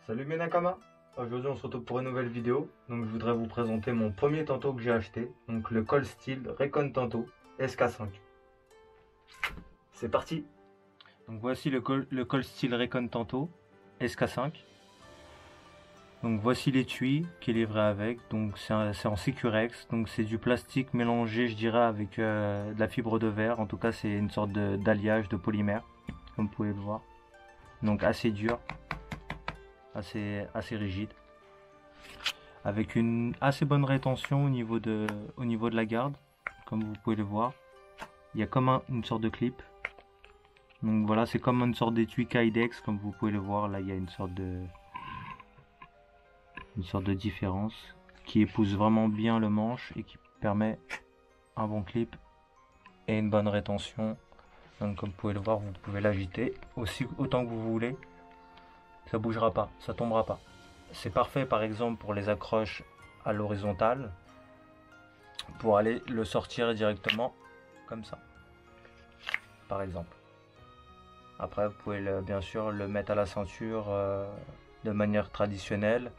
Salut mes Nakama. Aujourd'hui on se retrouve pour une nouvelle vidéo. Donc je voudrais vous présenter mon premier tanto que j'ai acheté. Donc le Cold Steel Recon Tanto SK5. C'est parti. Donc voici le Cold Steel Recon Tanto SK5. Donc voici l'étui qui est livré avec. Donc c'est en Securex. Donc c'est du plastique mélangé, je dirais, avec de la fibre de verre. En tout cas c'est une sorte d'alliage de polymère, comme vous pouvez le voir. Donc assez dur, assez rigide, avec une assez bonne rétention au niveau de la garde, comme vous pouvez le voir. Il y a comme une sorte de clip. Donc voilà, c'est comme une sorte d'étui Kydex, comme vous pouvez le voir. Là, il y a une sorte de différence qui épouse vraiment bien le manche et qui permet un bon clip et une bonne rétention. Donc comme vous pouvez le voir, vous pouvez l'agiter aussi autant que vous voulez. Ça bougera pas, ça tombera pas. C'est parfait par exemple pour les accroches à l'horizontale, pour aller le sortir directement comme ça, par exemple. Après vous pouvez bien sûr le mettre à la ceinture de manière traditionnelle,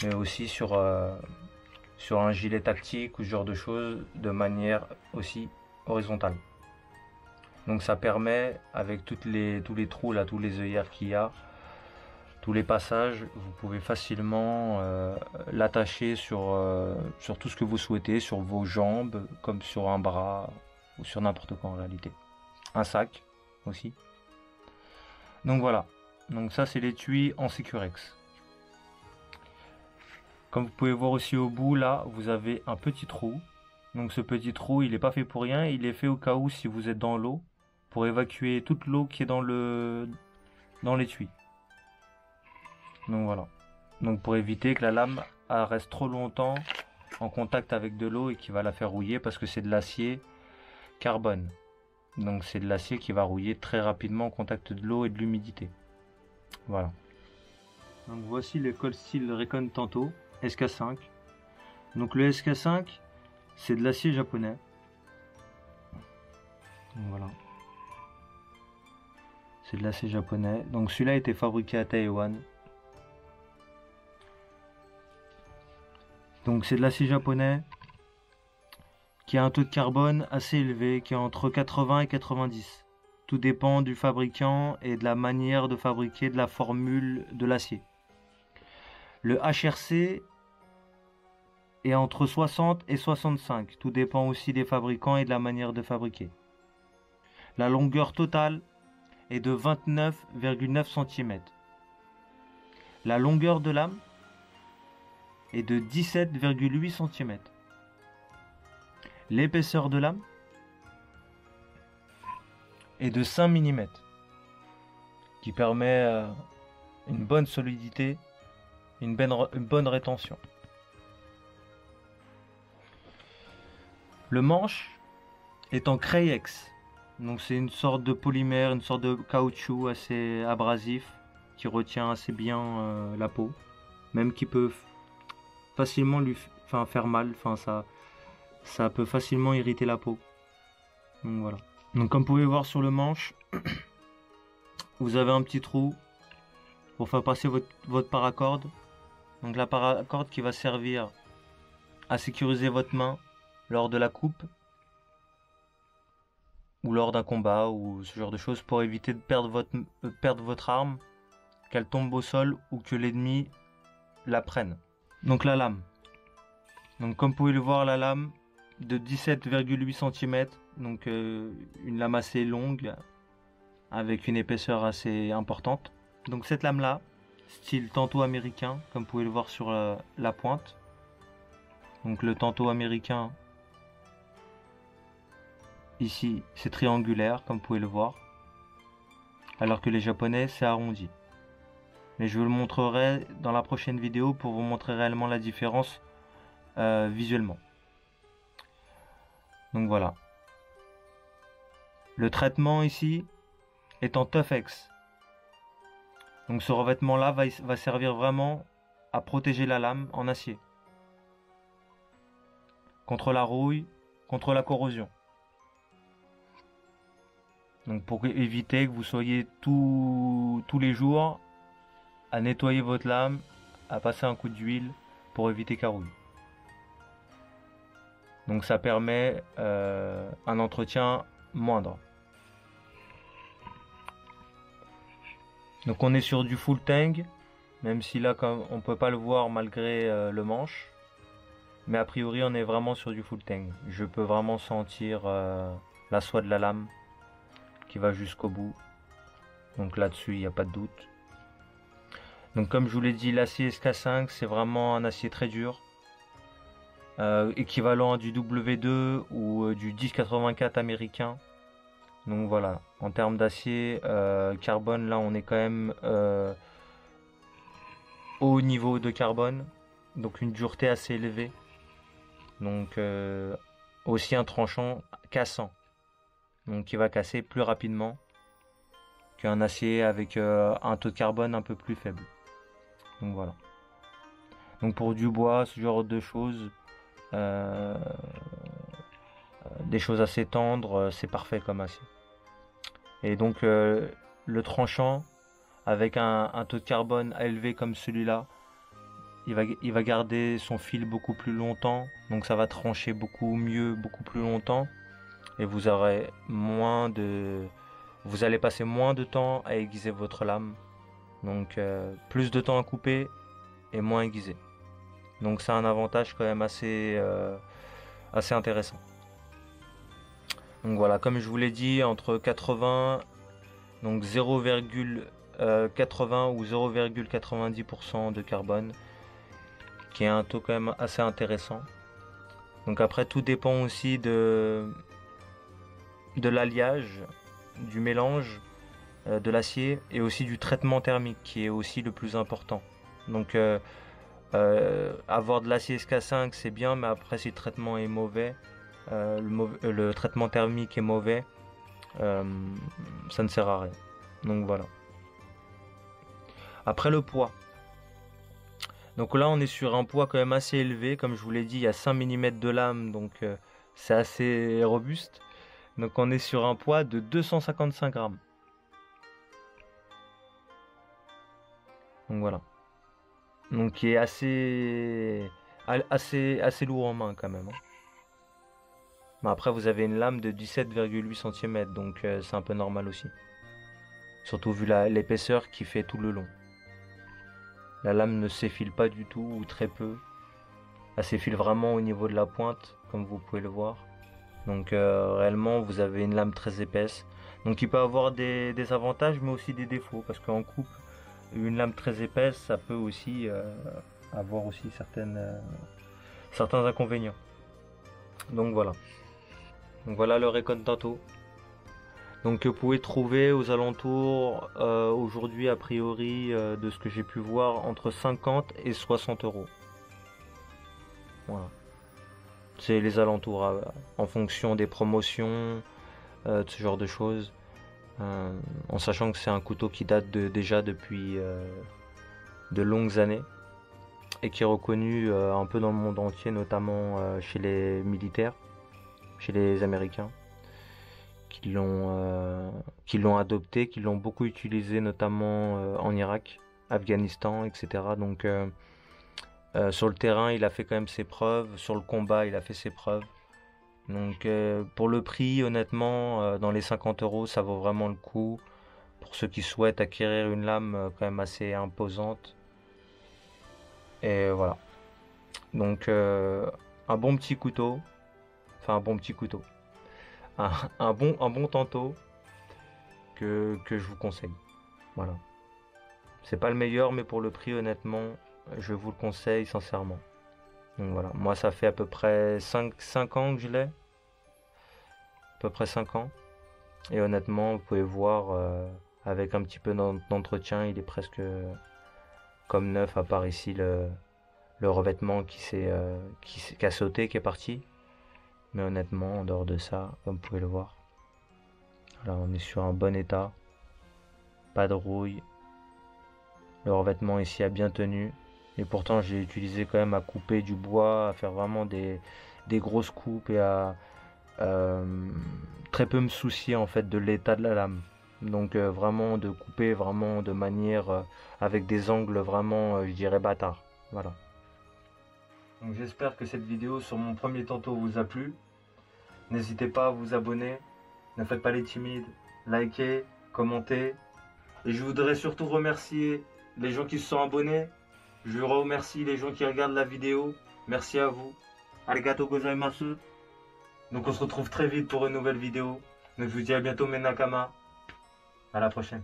mais aussi sur un gilet tactique ou ce genre de choses de manière aussi horizontale. Donc ça permet, avec tous les trous là, tous les œillères qu'il y a, tous les passages, vous pouvez facilement l'attacher sur tout ce que vous souhaitez, sur vos jambes, comme sur un bras, ou sur n'importe quoi en réalité. Un sac aussi. Donc voilà, donc ça c'est l'étui en Securex. Comme vous pouvez voir aussi au bout là, vous avez un petit trou. Donc ce petit trou, il n'est pas fait pour rien, il est fait au cas où si vous êtes dans l'eau, pour évacuer toute l'eau qui est dans l'étui. Donc voilà. Donc pour éviter que la lame reste trop longtemps en contact avec de l'eau et qui va la faire rouiller, parce que c'est de l'acier carbone. Donc c'est de l'acier qui va rouiller très rapidement en contact de l'eau et de l'humidité. Voilà. Donc voici le Cold Steel Recon Tanto SK5. Donc le SK5, c'est de l'acier japonais. Donc voilà. C'est de l'acier japonais. Donc celui-là a été fabriqué à Taïwan. Donc c'est de l'acier japonais qui a un taux de carbone assez élevé, qui est entre 80 et 90. Tout dépend du fabricant et de la manière de fabriquer, de la formule de l'acier. Le HRC est entre 60 et 65. Tout dépend aussi des fabricants et de la manière de fabriquer. La longueur totale est de 29,9 cm. La longueur de lame est de 17,8 cm. L'épaisseur de lame est de 5 mm, qui permet une bonne solidité, une bonne rétention. Le manche est en Crayex, donc c'est une sorte de polymère, une sorte de caoutchouc assez abrasif qui retient assez bien la peau, même qui peut facilement faire mal, ça peut facilement irriter la peau. Donc voilà. Donc comme vous pouvez voir sur le manche, vous avez un petit trou pour faire passer votre paracorde. Donc la paracorde qui va servir à sécuriser votre main lors de la coupe ou lors d'un combat ou ce genre de choses, pour éviter de perdre votre arme, qu'elle tombe au sol ou que l'ennemi la prenne. Donc la lame. Donc comme vous pouvez le voir, la lame de 17,8 cm, donc une lame assez longue avec une épaisseur assez importante. Donc cette lame là, style tanto américain, comme vous pouvez le voir sur la pointe. Donc le tanto américain ici c'est triangulaire, comme vous pouvez le voir, alors que les japonais c'est arrondi. Mais je vous le montrerai dans la prochaine vidéo pour vous montrer réellement la différence visuellement. Donc voilà. Le traitement ici est en Tuff-X. Donc ce revêtement là va servir vraiment à protéger la lame en acier contre la rouille, contre la corrosion. Donc pour éviter que vous soyez tous les jours à nettoyer votre lame, à passer un coup d'huile pour éviter qu'elle rouille. Donc ça permet un entretien moindre. Donc on est sur du full tang, même si là comme on peut pas le voir malgré le manche. Mais a priori on est vraiment sur du full tang. Je peux vraiment sentir la soie de la lame qui va jusqu'au bout. Donc là-dessus il n'y a pas de doute. Donc comme je vous l'ai dit, l'acier SK5 c'est vraiment un acier très dur. Équivalent à du W2 ou du 1084 américain. Donc voilà, en termes d'acier carbone, là on est quand même haut niveau de carbone, donc une dureté assez élevée. Donc aussi un tranchant cassant, donc qui va casser plus rapidement qu'un acier avec un taux de carbone un peu plus faible. Donc voilà. Donc pour du bois, ce genre de choses, des choses assez tendres, c'est parfait comme acier. Et donc le tranchant avec un taux de carbone élevé comme celui-là, il va garder son fil beaucoup plus longtemps, donc ça va trancher beaucoup mieux, beaucoup plus longtemps, et vous allez passer moins de temps à aiguiser votre lame, donc plus de temps à couper et moins aiguiser. Donc c'est un avantage quand même assez intéressant. Donc voilà, comme je vous l'ai dit, entre 80, donc 0,80 ou 0,90% de carbone, qui est un taux quand même assez intéressant. Donc après tout dépend aussi de l'alliage, du mélange de l'acier et aussi du traitement thermique qui est aussi le plus important. Donc avoir de l'acier SK5 c'est bien, mais après si le traitement est mauvais, le traitement thermique est mauvais, ça ne sert à rien. Donc voilà. Après le poids. Donc là on est sur un poids quand même assez élevé. Comme je vous l'ai dit, il y a 5 mm de lame, donc c'est assez robuste. Donc on est sur un poids de 255 grammes. Donc voilà. Donc qui est assez lourd en main quand même. Mais après vous avez une lame de 17,8 cm, donc c'est un peu normal aussi. Surtout vu l'épaisseur qui fait tout le long. La lame ne s'effile pas du tout ou très peu. Elle s'effile vraiment au niveau de la pointe, comme vous pouvez le voir. Donc réellement vous avez une lame très épaisse. Donc il peut avoir des avantages mais aussi des défauts, parce qu'en coupe, une lame très épaisse, ça peut aussi avoir aussi certains inconvénients. Donc voilà. Donc voilà le Recon Tanto. Donc que vous pouvez trouver aux alentours aujourd'hui a priori de ce que j'ai pu voir entre 50 et 60 euros. Voilà. C'est les alentours en fonction des promotions, de ce genre de choses. En sachant que c'est un couteau qui date déjà depuis de longues années et qui est reconnu un peu dans le monde entier, notamment chez les militaires, chez les Américains, qui l'ont adopté, qui l'ont beaucoup utilisé, notamment en Irak, Afghanistan, etc. Donc sur le terrain, il a fait quand même ses preuves, sur le combat, il a fait ses preuves. Donc pour le prix, honnêtement, dans les 50 euros, ça vaut vraiment le coup pour ceux qui souhaitent acquérir une lame quand même assez imposante. Et voilà. Donc un bon petit couteau, enfin un bon petit couteau, un bon tanto que je vous conseille. Voilà. C'est pas le meilleur, mais pour le prix, honnêtement, je vous le conseille sincèrement. Donc voilà, moi ça fait à peu près 5 ans que je l'ai. À peu près 5 ans. Et honnêtement, vous pouvez voir, avec un petit peu d'entretien, il est presque comme neuf, à part ici le revêtement qui a sauté, qui est parti. Mais honnêtement, en dehors de ça, comme vous pouvez le voir, là on est sur un bon état. Pas de rouille. Le revêtement ici a bien tenu. Et pourtant, j'ai utilisé quand même à couper du bois, à faire vraiment des grosses coupes et à très peu me soucier en fait de l'état de la lame. Donc vraiment de couper vraiment de manière avec des angles vraiment je dirais bâtards. Voilà. Donc j'espère que cette vidéo sur mon premier tantôt vous a plu. N'hésitez pas à vous abonner. Ne faites pas les timides. Likez, commentez. Et je voudrais surtout remercier les gens qui se sont abonnés. Je remercie les gens qui regardent la vidéo. Merci à vous. Arigato gozaimasu. Donc on se retrouve très vite pour une nouvelle vidéo. Donc je vous dis à bientôt mes nakama. À la prochaine.